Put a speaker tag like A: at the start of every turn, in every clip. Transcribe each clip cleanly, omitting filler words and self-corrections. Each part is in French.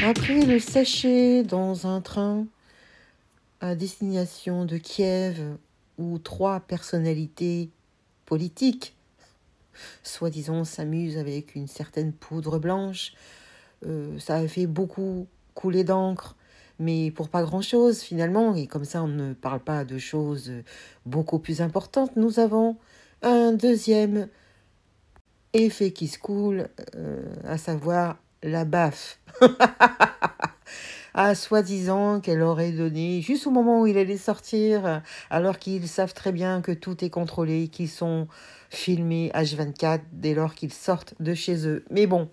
A: Après le sachet dans un train à destination de Kiev, où 3 personnalités politiques, soi-disant, s'amusent avec une certaine poudre blanche, ça a fait beaucoup couler d'encre, mais pour pas grand-chose finalement, et comme ça on ne parle pas de choses beaucoup plus importantes, nous avons un deuxième effet qui se coule, à savoir la baffe. Ah, soi-disant qu'elle aurait donné juste au moment où il allait sortir, alors qu'ils savent très bien que tout est contrôlé, qu'ils sont filmés H24 dès lors qu'ils sortent de chez eux. Mais bon,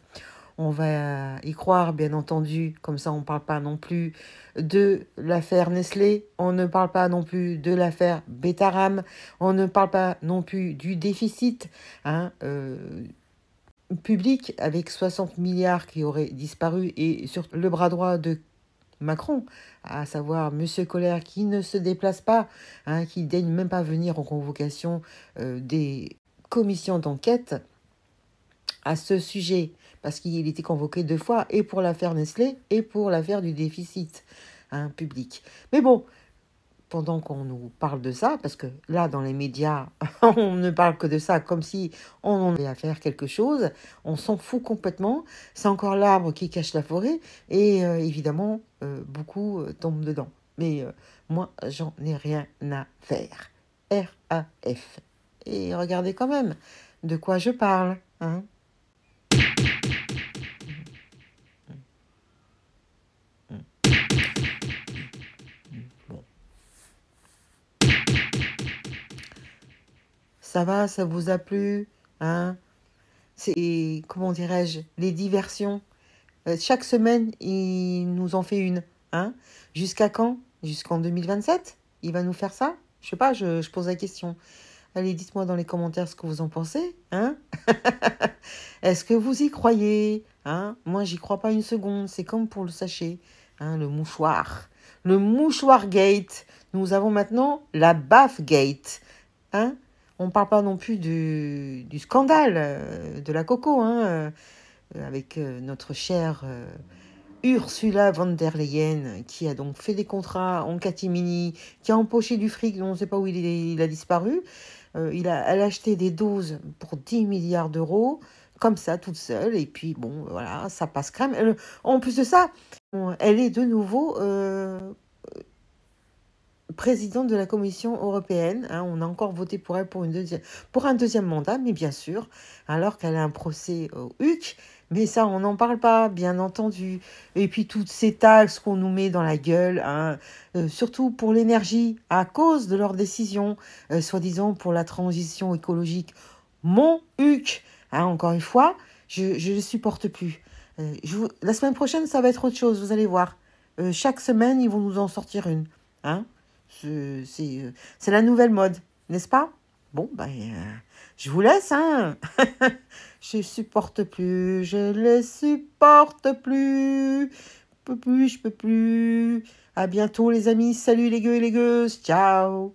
A: on va y croire, bien entendu, comme ça on ne parle pas non plus de l'affaire Nestlé, on ne parle pas non plus de l'affaire Betaram, on ne parle pas non plus du déficit, hein, public avec 60 milliards qui auraient disparu et sur le bras droit de Macron, à savoir Monsieur Colère qui ne se déplace pas, hein, qui daigne même pas venir en convocation des commissions d'enquête à ce sujet, parce qu'il était convoqué 2 fois, et pour l'affaire Nestlé, et pour l'affaire du déficit, hein, public. Mais bon, pendant qu'on nous parle de ça, parce que là, dans les médias, on ne parle que de ça, comme si on en avait à faire quelque chose, on s'en fout complètement, c'est encore l'arbre qui cache la forêt, et évidemment, beaucoup tombent dedans. Mais moi, j'en ai rien à faire. RAF. Et regardez quand même de quoi je parle, hein. Bon. Ça va, ça vous a plu, hein? C'est, comment dirais-je, les diversions. Chaque semaine, il nous en fait une, hein? Jusqu'à quand? Jusqu'en 2027? Il va nous faire ça? Je sais pas, je pose la question. Allez, dites-moi dans les commentaires ce que vous en pensez, hein? Est-ce que vous y croyez, hein? Moi, j'y crois pas une seconde. C'est comme pour le sachet, hein, le mouchoir. Le mouchoir gate. Nous avons maintenant la baffe gate, hein? On ne parle pas non plus du scandale de la coco, hein, avec notre chère Ursula von der Leyen, qui a donc fait des contrats en catimini, qui a empoché du fric, on ne sait pas où il a disparu. Elle a acheté des doses pour 10 milliards d'euros, comme ça, toute seule, et puis bon, voilà, ça passe crème. En plus de ça, elle est de nouveau présidente de la Commission européenne, hein. On a encore voté pour elle pour un deuxième mandat, mais bien sûr, alors qu'elle a un procès au HUC. Mais ça, on n'en parle pas, bien entendu. Et puis toutes ces taxes qu'on nous met dans la gueule, hein, surtout pour l'énergie, à cause de leurs décisions, soi-disant pour la transition écologique. Mon HUC, hein, encore une fois, je ne le supporte plus. La semaine prochaine, ça va être autre chose, vous allez voir. Chaque semaine, ils vont nous en sortir une, hein. C'est la nouvelle mode, n'est-ce pas? Bon, ben, je vous laisse, hein. Je supporte plus, je les supporte plus. Je peux plus. À bientôt, les amis. Salut les gueux et les gueuses. Ciao.